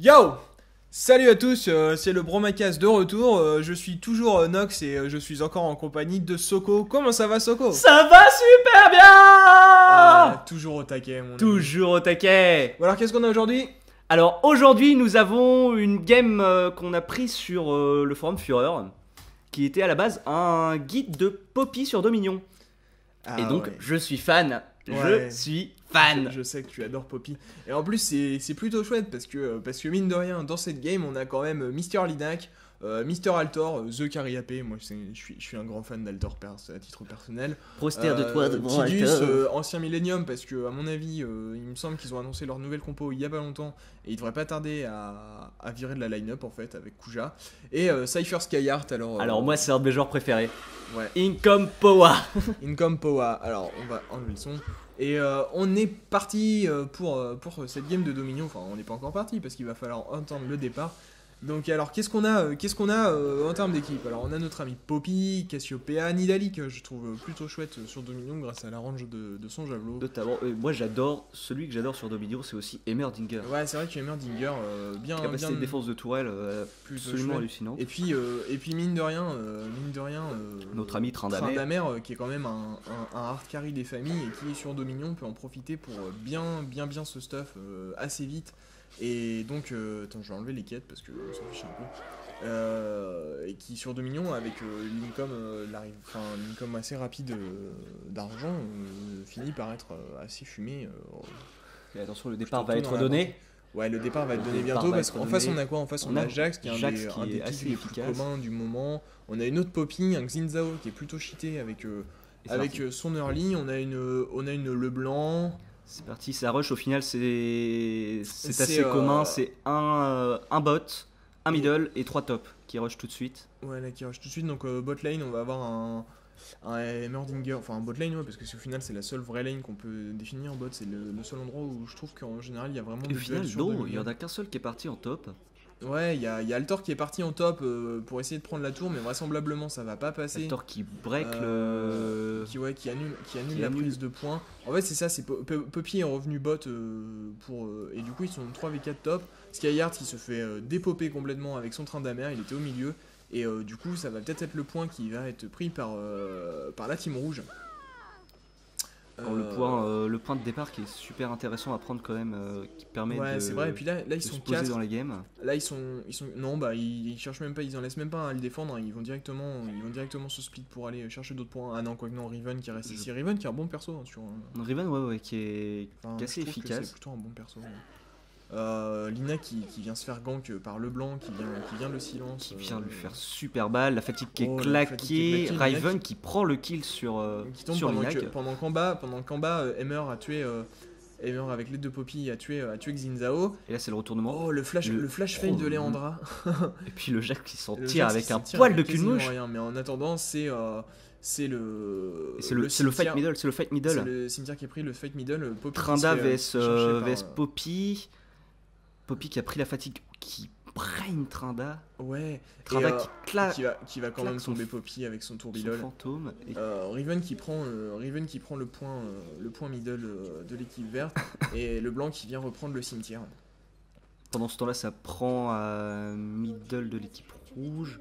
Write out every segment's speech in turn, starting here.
Yo! Salut à tous, c'est le Bromacast de retour. Je suis toujours Nox et je suis encore en compagnie de Soko. Comment ça va, Soko? Ça va super bien. Toujours au taquet, mon ami. Toujours au taquet. Bon, alors, qu'est-ce qu'on a aujourd'hui? Alors aujourd'hui nous avons une game qu'on a prise sur le forum Fureur, qui était à la base un guide de Poppy sur Dominion. Ah, Et donc ouais. je suis fan. Ouais. Je suis fan. Je sais que tu adores Poppy. Et en plus, c'est plutôt chouette parce que mine de rien, dans cette game, on a quand même Mister Linak, Mister Altor, The Cariapé. Moi, je suis un grand fan d'Altor à titre personnel. Proster de toi devant Tidus, Altor. ancien Millennium, parce que, à mon avis, il me semble qu'ils ont annoncé leur nouvelle compo il y a pas longtemps. Et ils devraient pas tarder à virer de la line-up en fait, avec Kuja. Et Cypher Skyheart, Alors moi c'est un de mes joueurs préférés. Ouais. Income Power. Income Power. Alors, on va enlever le son. Et on est parti pour cette game de Dominion. Enfin, on n'est pas encore parti parce qu'il va falloir entendre le départ. Donc, alors, qu'est-ce qu'on a en termes d'équipe? Alors, on a notre ami Poppy, Cassiopeia, Nidalee, que je trouve plutôt chouette sur Dominion grâce à la range de son javelot. Notamment, moi celui que j'adore sur Dominion, c'est aussi Heimerdinger. Ouais, c'est vrai que Heimerdinger, bien. Capacité de défense de tourelle plutôt absolument chouette. hallucinante. Et puis mine de rien, Notre ami Tryndamere. Tryndamere, qui est quand même un hard carry des familles et qui sur Dominion peut en profiter pour bien se stuff assez vite. Et donc, attends, je vais enlever les quêtes parce que on s'en fiche un peu. Et qui sur Dominion avec l'income assez rapide d'argent finit par être assez fumé. Et attention, le départ Plutôt va dans être la donné. Ouais, le départ va être Le donné départ bientôt va parce être qu'en donné. face on a quoi? En face on a Jax qui est Jax un qui des est assez kills les plus efficace. communs du moment. On a une autre Poppy, un Xin qui est plutôt cheaté avec Et c'est parti. son early. On a une Leblanc. C'est parti, ça rush au final, c'est C'est, assez commun, c'est un bot, un middle et 3 top qui rush tout de suite. Ouais, là qui rush tout de suite. Donc bot lane, on va avoir un Heimerdinger, enfin un bot lane, ouais, parce que au final c'est la seule vraie lane qu'on peut définir en bot. C'est le seul endroit où je trouve qu'en général il y a vraiment Et des au final, duels sur non, il y Dominion. en a qu'un seul qui est parti en top. Ouais, il y a Altor qui est parti en top pour essayer de prendre la tour, mais vraisemblablement ça va pas passer. Altor qui break Qui annule la prise de points. En fait, c'est ça, c'est Poppy est revenu bot et du coup ils sont 3v4 top. Skyheart qui se fait dépoper complètement avec son Tryndamere, il était au milieu et du coup ça va peut-être être le point qui va être pris par la team rouge. Alors, le point de départ qui est super intéressant à prendre quand même, qui permet Ouais, de, c'est vrai. Et puis là ils de sont se poser 4. dans la game. Là ils sont non, bah ils cherchent même pas, ils en laissent même pas à le défendre, hein. Ils vont directement se split pour aller chercher d'autres points. Ah non, quoique non, Riven qui reste ici. Riven qui est un bon perso, hein, sur Riven, ouais, qui est assez je trouve que efficace. c'est plutôt un bon perso. Lina qui vient se faire gank par Leblanc, qui vient le silence. Qui vient lui faire super balle, la fatigue qui est la fatigue qui est claquée, claquée, Riven qui prend le kill sur qui tombe sur pendant Linak. qu'en bas, Emmer a tué Emmer avec l'aide de Poppy a tué Xin. Et là c'est le retournement. Oh, le flash fail de Leandra. Et puis le Jack qui s'en Le tire Jax avec qui un s'en tire poil avec de cul de quasiment mouche. rien, mais en attendant, c'est le fight middle, c'est le fight C'est middle. le cimetière qui est pris, le fight middle. Poppy qui Trynda se fait, vs chercher par, Poppy. Poppy qui a pris la fatigue, qui brain Trynda. Ouais. Trynda Et, qui claque qui va quand claque même son tomber Poppy avec son son tourbillol. fantôme. Et Riven qui prend le point middle de l'équipe verte et le blanc qui vient reprendre le cimetière. pendant ce temps-là, ça prend à middle de l'équipe rouge.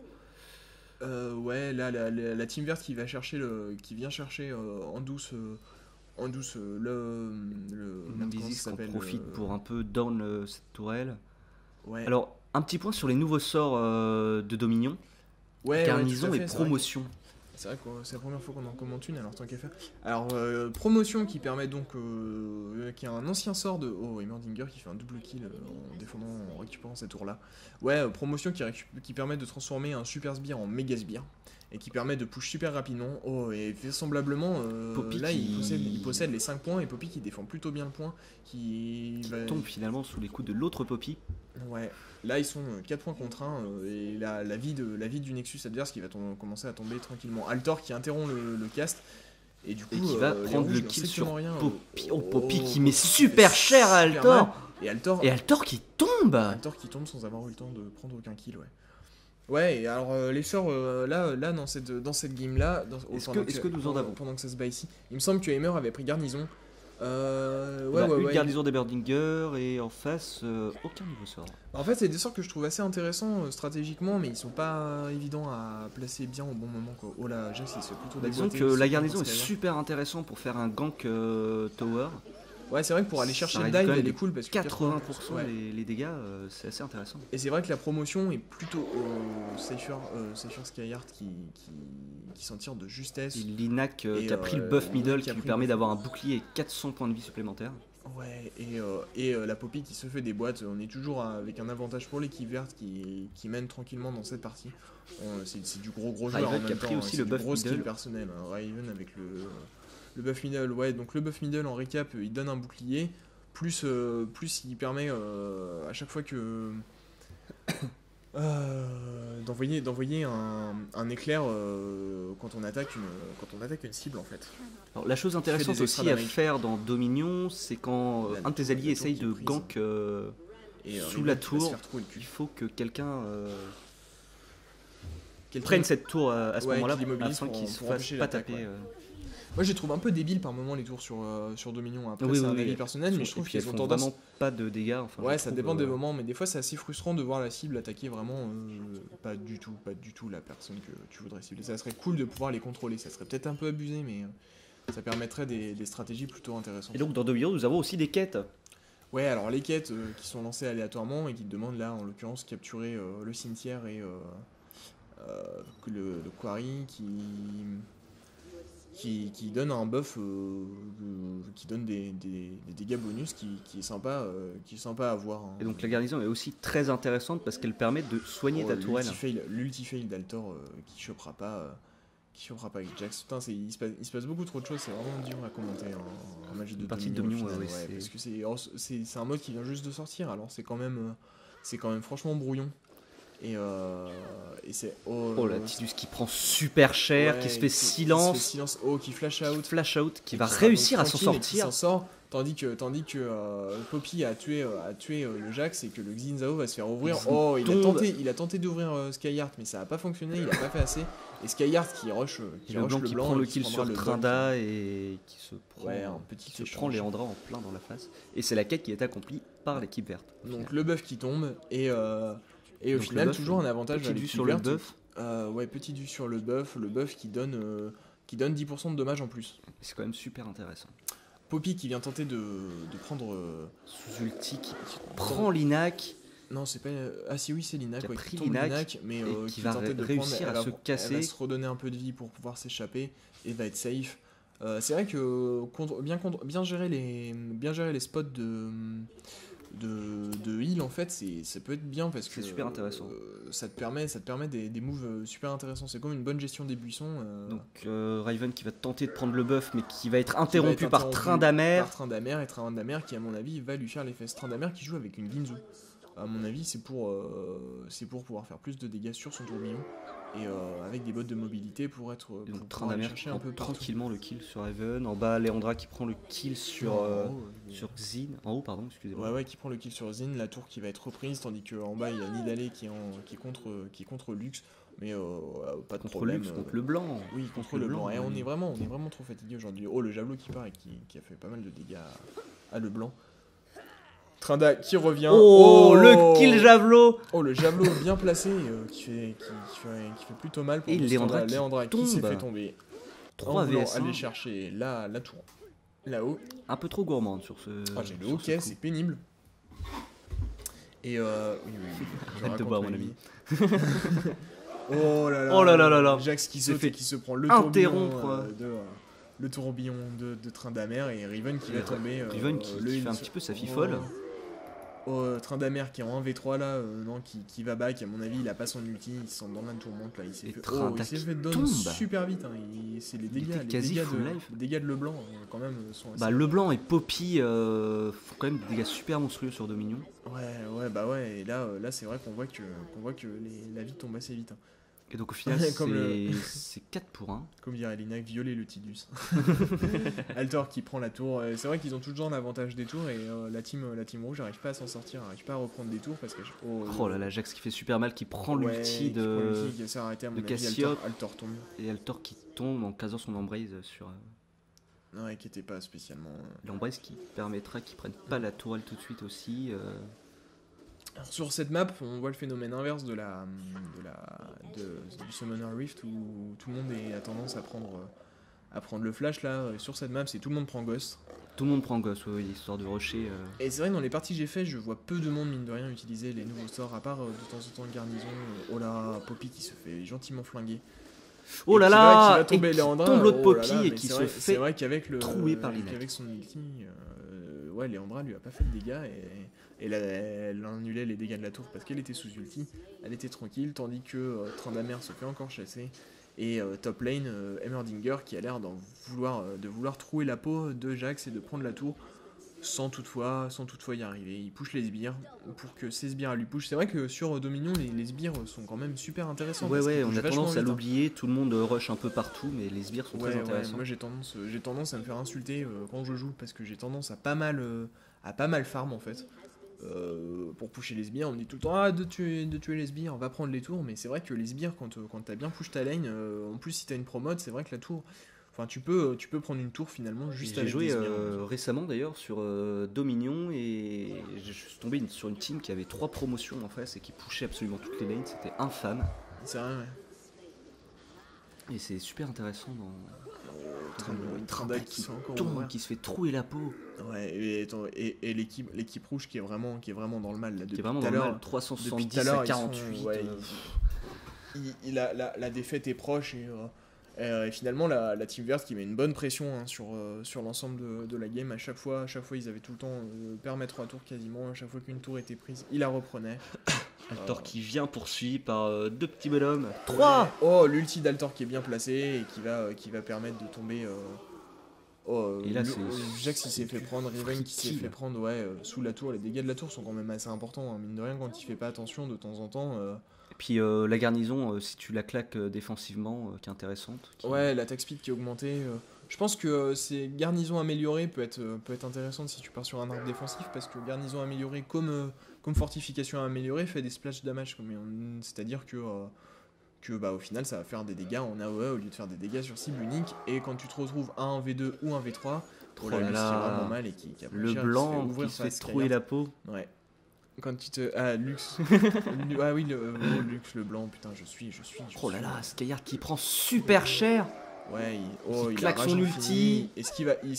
Ouais, là la team verte qui vient chercher en douce le merde, comment Nemesis ça qu'on s'appelle, profite pour un peu down cette tourelle. Ouais. Alors, un petit point sur les nouveaux sorts de Dominion. Ouais, Garnison tout à et fait, c'est vrai. promotion. C'est vrai que c'est la première fois qu'on en commente une, alors tant qu'à faire. Alors, promotion qui permet donc. Qui a un ancien sort de. Oh, Heimerdinger qui fait un double kill en récupérant cette tour-là. Ouais, promotion qui permet de transformer un super sbire en méga sbire. Et qui permet de push super rapidement. Oh, et vraisemblablement. Poppy là, qui- il possède les 5 points. Et Poppy qui défend plutôt bien le point. Qui Tombe finalement sous les coups de l'autre Poppy. Ouais, là ils sont 4 points contre 1 et la vie du Nexus adverse qui va commencer à tomber tranquillement. Altor qui interrompt le cast et du coup Et qui va les prendre rouges le n'ont kill strictement sur rien, Poppy. Oh, Poppy qui Poppy met super fait cher à super Altor. mal. Et Altor, Et Altor qui tombe. Altor qui tombe sans avoir eu le temps de prendre aucun kill, ouais. Ouais, et alors les sorts là dans cette game là, Est-ce que nous en avons? pendant que ça se bat ici, il me semble que Heimer avait pris garnison. On a une garnison des Berdinger et en face, aucun niveau sort. En fait, c'est des sorts que je trouve assez intéressants stratégiquement, mais ils sont pas évidents à placer bien au bon moment, quoi. Oh là, Jax, il se fait plutôt Disons déboîter. que la garnison est super intéressante pour faire un gank tower. Ouais, c'est vrai que pour aller chercher Ça le réduit dive, quand même elle est de cool parce que 80% ouais. les dégâts, c'est assez intéressant. Et c'est vrai que la promotion est plutôt au Cypher Skyheart qui s'en tire de justesse. Et Linac qui a pris le buff middle qui lui permet d'avoir un bouclier et 400 points de vie supplémentaires. Ouais, et la Poppy qui se fait des boîtes, on est toujours avec un avantage pour l'équipe verte qui mène tranquillement dans cette partie. C'est du gros joueur Raven en qui a même pris temps, aussi c'est le du buff gros skill middle. personnel, hein. Raven avec le buff middle, ouais, donc le buff middle en récap, il donne un bouclier, plus il permet à chaque fois que d'envoyer un éclair quand on attaque une cible en fait. Alors, la chose intéressante aussi à faire dans Dominion, c'est quand un de tes alliés essaye de gank sous la tour, il faut que quelqu'un prenne cette tour à ce moment-là afin qu'il se fasse pas taper. Moi je les trouve un peu débiles par moment les tours sur Dominion. Après oui, c'est un avis personnel, mais je trouve qu'ils ont tendance. Vraiment pas de dégâts. Enfin, ouais, ça dépend des moments, mais des fois c'est assez frustrant de voir la cible attaquer vraiment pas du tout la personne que tu voudrais cibler. Ça serait cool de pouvoir les contrôler. Ça serait peut-être un peu abusé, mais ça permettrait des stratégies plutôt intéressantes. Et donc dans Dominion, nous avons aussi des quêtes. Ouais, alors les quêtes qui sont lancées aléatoirement et qui te demandent là en l'occurrence capturer le cimetière et le quarry qui donne un buff qui donne des dégâts bonus qui est sympa à voir, hein. Et donc la garnison est aussi très intéressante parce qu'elle permet de soigner ta tourelle. L'ultifail d'Altor qui chopera pas avec Jax. Putain, il se passe beaucoup trop de choses, c'est vraiment dur à commenter en match de Dominion. Parce que c'est un mode qui vient juste de sortir, alors c'est quand même franchement brouillon. Et c'est la Tidus qui prend super cher, qui se fait silence, qui flash out, qui va réussir à s'en sortir. Tandis que Poppy a tué le Jax et que le Xin Zhao va se faire ouvrir. Il a tenté d'ouvrir Skyheart, mais ça a pas fonctionné, il a pas fait assez. Et Skyheart qui rush le blanc qui prend le kill sur Trinda et qui se prend Léandra en plein dans la face. Et c'est la quête qui est accomplie par l'équipe verte. Donc le buff qui tombe et au final toujours un avantage à l'équipe sur verte. Le buff. Petit du sur le buff qui donne 10% de dommages en plus. C'est quand même super intéressant. Poppy qui vient tenter de prendre sous ulti qui prend Linac. Non, c'est pas. Ah si, oui, c'est Linac qui a pris Linac, mais qui va réussir à se casser. Elle va se redonner un peu de vie pour pouvoir s'échapper et va être safe. C'est vrai que bien gérer les spots de heal en fait, ça peut être bien parce que c'est super intéressant. Ça te permet des moves super intéressants. C'est comme une bonne gestion des buissons. Donc Raven qui va tenter de prendre le buff mais qui va être interrompu par Tryndamere. Et Tryndamere qui à mon avis va lui faire les fesses. Tryndamere qui joue avec une Ginzu. À mon avis c'est pour pouvoir faire plus de dégâts sur son tourbillon et avec des bottes de mobilité pour Tryndamere qui prend tranquillement le kill sur Raven. En bas Léandra qui prend le kill sur Xin. En haut pardon, excusez-moi. Ouais, qui prend le kill sur Xin, la tour qui va être reprise, tandis qu'en bas il y a Nidalee qui est contre Lux, mais pas de contre problème. Lux, contre le blanc. Oui, contre le blanc. Et on est vraiment trop fatigué aujourd'hui. Oh, le javelot qui part et qui a fait pas mal de dégâts à le blanc. Trinda qui revient. Le kill javelot. Le javelot bien placé qui fait plutôt mal pour Léandra qui s'est fait tomber. 3 vs1. Aller chercher la tour là-haut. Un peu trop gourmande sur ce. J'ai le hockey, c'est pénible. Et oui. Arrête de boire mon ami. Oh là là. Jax qui se prend le tourbillon de Tryndamere et Riven qui va tomber. Riven qui fait un petit peu sa fifole. Tryndamere qui est en 1v3 là, qui va back, à mon avis il a pas son ulti, il se sent dans la tourmente là, il s'est fait down super vite, hein. C'est les dégâts de Leblanc quand même sont assez... Leblanc et Poppy font quand même des dégâts super monstrueux sur Dominion. Ouais, et là c'est vrai qu'on voit que la vie tombe assez vite, hein. Et donc au final c'est 4 pour 1. Comme dirait Linac, violer le Tidus. Altor qui prend la tour. C'est vrai qu'ils ont toujours l'avantage des tours et la team rouge n'arrive pas à s'en sortir, n'arrive pas à reprendre des tours parce que... Jax qui fait super mal, qui prend l'ulti de Cassiope. Altor tombe. Et Altor qui tombe en casant son embrace sur... Ouais, qui était pas spécialement. L'embrace qui permettra qu'ils prennent pas la tourelle tout de suite aussi. Alors, sur cette map, on voit le phénomène inverse du Summoner Rift où tout le monde a tendance à prendre le flash là. Sur cette map, c'est tout le monde prend Ghost. Tout le monde prend Ghost, oui, histoire de rusher. Et c'est vrai, dans les parties que j'ai fait, je vois peu de monde, mine de rien, utiliser les nouveaux sorts, à part de temps en temps Garnison. Oh là, Poppy qui se fait gentiment flinguer. Oh là qui là, va tomber et qui Léandrin, tombe l'autre oh là Poppy là, et mais qui c'est se vrai- fait c'est vrai qu'avec trouer par l'Inac. qu'avec son ulti, ouais, Léandra lui a pas fait de dégâts et elle a annulé les dégâts de la tour parce qu'elle était sous ulti, elle était tranquille, tandis que Tryndamere se fait encore chasser et top lane Heimerdinger qui a l'air de vouloir trouer la peau de Jax et de prendre la tour sans toutefois y arriver. Il push les sbires pour que ces sbires lui push. C'est vrai que sur Dominion, les sbires sont quand même super intéressants. Ouais, parce qu'ils on pushent a vachement tendance à vite, hein. l'oublier, tout le monde rush un peu partout, mais les sbires sont très Ouais, intéressants. moi j'ai tendance à me faire insulter quand je joue parce que j'ai tendance à pas mal farm en fait. Pour pusher les sbires, on me dit tout le temps de tuer les sbires, on va prendre les tours, mais c'est vrai que les sbires quand t'as bien push ta lane, en plus si t'as une promote, c'est vrai que la tour, enfin tu peux prendre une tour finalement juste J'ai avec joué des sbires. récemment d'ailleurs sur Dominion et je suis tombé sur une team qui avait 3 promotions en face et qui pushait absolument toutes les lanes, c'était infâme. C'est vrai, ouais. Et c'est super intéressant dans Trindade qui qui fait encore tombe, mourir. qui se fait trouer la peau. Ouais, et l'équipe rouge qui est vraiment dans le mal là Qui depuis est vraiment tout à dans le l'heure. mal, 370 Depuis tout à l'heure, à ils sont- 48. ouais, la défaite est proche et finalement la team verte qui met une bonne pression hein, sur l'ensemble de la game. À chaque fois ils avaient tout le temps permettre à tour quasiment. À chaque fois qu'une tour était prise, ils la reprenaient. Altor qui vient poursuivi par 2 petits bonhommes. 3 Oh, l'ulti d'Altor qui est bien placé et qui va permettre de tomber. Et là, Jax il s'est fait prendre, Riven qui s'est friki, fait là. prendre sous la tour. Les dégâts de la tour sont quand même assez importants. Hein. Mine de rien, quand il fait pas attention de temps en temps. Et puis la garnison, si tu la claques défensivement, qui est intéressante. Ouais, l'attaque speed qui est augmentée. Je pense que ces garnisons améliorées peut être intéressante si tu pars sur un arc défensif parce que garnison améliorée comme fortification améliorée fait des splash damage. C'est-à-dire que au final ça va faire des dégâts en AOE au lieu de faire des dégâts sur cible unique. Et quand tu te retrouves à un V2 ou un V3, Oh là, là lui, là. c'est vraiment mal et qui a Le cher, blanc ouvrir qui se sa fait trouer la peau. Ouais. Quand tu te. Ah, Lux. Ah oui, Lux, le blanc, putain, je suis. Oh là là, Skyard qui prend super cher. Ouais, Il il claque a son rage ulti. infini. Est-ce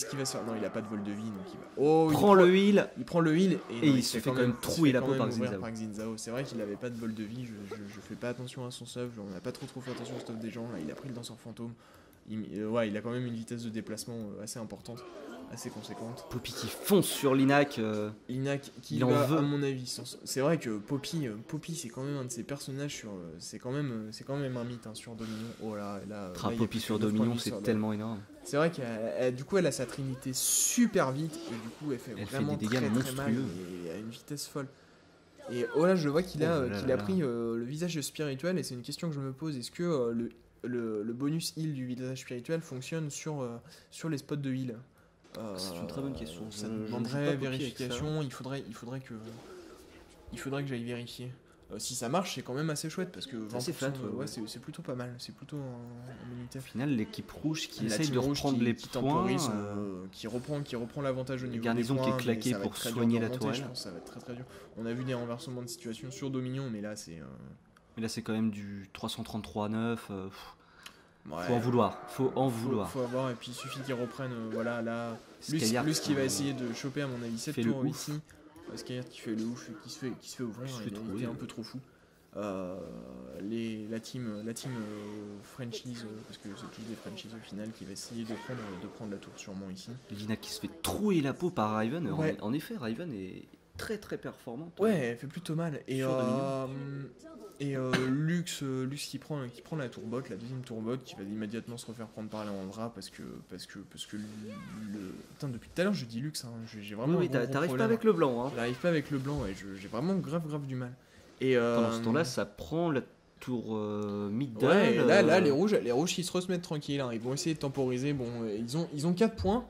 qu'il va se faire. Non, il a pas de vol de vie, donc il va. Oh, Prend le heal. il prend le heal Et il se fait quand même trouer la peau par Xin Zhao. Xin Zhao. C'est vrai qu'il avait pas de vol de vie, je fais pas attention à son stuff, on a pas trop fait attention au stuff des gens, là il a pris le danseur fantôme. Il a quand même une vitesse de déplacement assez importante, assez conséquente. Poppy qui fonce sur l'Inac. Inac qui Il en va, veut. à mon avis, c'est vrai que Poppy c'est quand même un de ces personnages c'est quand même un mythe hein, sur Dominion. Oh là, là il y a Poppy plus sur que 9 points de Dominion, vie c'est sur tellement énorme. C'est vrai qu'elle du coup elle a sa trinité super vite et du coup elle fait vraiment des dégâts très mal monstrueux. et à une vitesse folle. Et oh là je vois qu'il a, Oh là qu'il là a là. pris le visage spirituel et c'est une question que je me pose. Est-ce que le bonus heal du visage spirituel fonctionne sur les spots de heal? C'est une très bonne question. Ça Je joue pas demanderait Poppy avec vérification. Il faudrait que j'aille vérifier. Si ça marche, c'est quand même assez chouette parce que 20%, assez flat, ouais. c'est plutôt pas mal. C'est plutôt un militaire. Au final, l'équipe rouge qui La essaye team de rouge reprendre les qui points. temporise, qui reprend l'avantage au niveau Garnison des qui est points, claquée mais ça va pour être très dur soigner de la remonter, tourelle. je pense que ça va être très très dur. On a vu des renversements de situation sur Dominion, mais là c'est. Mais là, c'est quand même du 333 à 9. Ouais, Faut en vouloir. Faut en vouloir. Faut avoir, et puis il suffit qu'ils reprennent. Voilà, là. Skyard Plus qui va essayer de choper, à mon avis, 7 fait le tours ouf. ici. Skyard qui fait le ouf, qui se fait ouvrir, Qui se fait il trouver, était un ouais. peu trop fou. La team Frenchies, parce que c'est tous des Frenchies au final, qui va essayer de prendre la tour sûrement ici. L'Inac qui se fait trouer la peau par Riven. Ouais. En effet, Riven est très très performante. Ouais, elle fait plutôt mal. Et, Sur Lux qui prend la tourbot, la deuxième tourbot, qui va immédiatement se refaire prendre par Léandra parce que Putain, depuis tout à l'heure je dis Lux, hein, j'ai vraiment. Oui, un gros t'arrives pas problème. avec le blanc. Hein. J'arrive pas avec le blanc, ouais, j'ai vraiment grave du mal. Et Pendant ce temps-là, ça prend la tour middle. ouais, et là les rouges qui se remettent tranquilles, hein, ils vont essayer de temporiser. Bon, ils ont 4 points.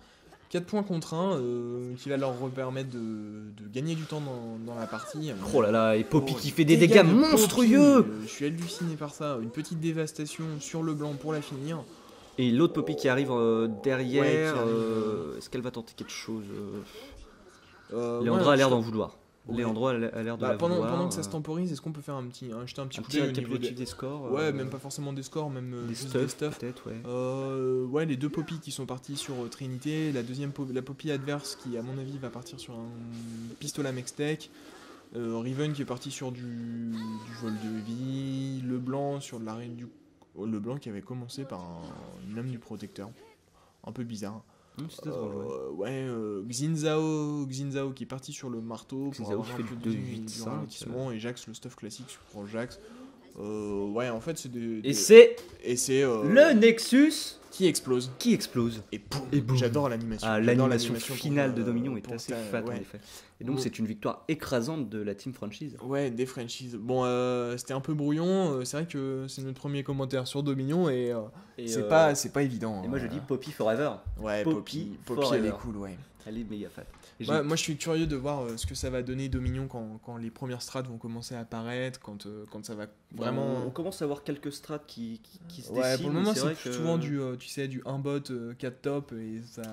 4 points contre 1 qui va leur permettre de gagner du temps dans la partie. Oh là là, et Poppy Oh, qui fait des dégâts de Poppy, monstrueux. je suis halluciné par ça. Une petite dévastation sur le blanc pour la finir. Et l'autre Poppy qui arrive derrière, Ouais, qui arrive, est-ce qu'elle va tenter quelque chose Ouais, Léandra a l'air d'en vouloir. Ouais. Léandra a l'air de la pendant vouloir. que ça se temporise, est-ce qu'on peut faire jeter un petit Un coup petit d'œil au niveau récapitulatif des scores. Ouais, même pas forcément des scores, même des juste des stuffs, stuffs. peut-être, ouais. Ouais, les 2 Poppy qui sont partis sur Trinité, la Poppy adverse qui, à mon avis, va partir sur un pistolet Mextech. Riven qui est parti sur du vol de vie, le blanc sur de la reine du... Le blanc qui avait commencé par une lame du protecteur. Un peu bizarre. C'était drôle, ouais. Xinzao qui est parti sur le marteau Xinzao pour avoir qui un fait peu le du 2-8-5, ralentissement, et Jax le stuff classique sur Jax. Ouais, en fait c'est Et c'est le le Nexus qui explose qui explose. et boum. Et boum. J'adore l'animation. Ah, J'adore l'animation pour, finale de Dominion est pour assez ta- fat en ouais. effet. Et donc Bon. c'est une victoire écrasante de la team franchise. Ouais, des franchises. Bon, c'était un peu brouillon. C'est vrai que c'est notre premier commentaire sur Dominion et c'est pas évident. Et moi je dis Poppy Forever. Ouais, Poppy Poppy elle est forever. cool, ouais. Elle est méga fat. Et Ouais, moi je suis curieux de voir ce que ça va donner Dominion quand les premières strats vont commencer à apparaître, quand ça va vraiment... On commence à voir quelques strats qui se Ouais, dessinent. pour le moment mais c'est vrai que- souvent du, tu sais, du 1 bot, 4 top et ça...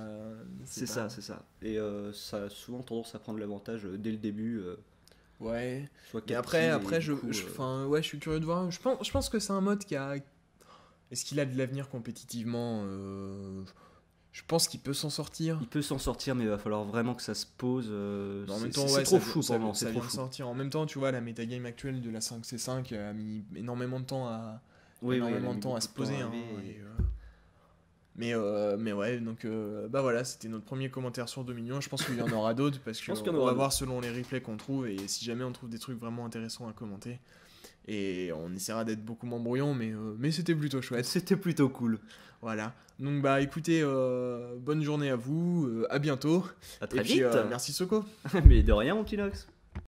C'est pas- ça. Et ça a souvent tendance à prendre l'avantage dès le début. Ouais. Soit Mais 4 après, kills, et du coup, ouais, je suis curieux de voir. Je pense que c'est un mode qui a... Est-ce qu'il a de l'avenir compétitivement Je pense qu'il peut s'en sortir. il peut s'en sortir, mais il va falloir vraiment que ça se pose. Mais en même C'est temps, c'est ouais, trop ça- fou ça- pour moi, ça c'est trop vient de fou. sortir. En même temps, tu vois, la metagame actuelle de la 5C5 a mis énormément de temps à, Oui, énormément elle a de mis temps à beaucoup se de temps poser. à Hein, arriver, et, mais ouais, donc bah voilà, c'était notre premier commentaire sur Dominion. Je pense qu'il y en aura d'autres parce pense qu'il y en qu'on aura va d'autres. voir selon les replays qu'on trouve et si jamais on trouve des trucs vraiment intéressants à commenter. Et on essaiera d'être beaucoup moins brouillon, mais c'était plutôt chouette. C'était plutôt cool. Voilà. Donc bah écoutez, bonne journée à vous, à bientôt. À très et puis vite. merci Soko. Mais de rien, mon petit Nox.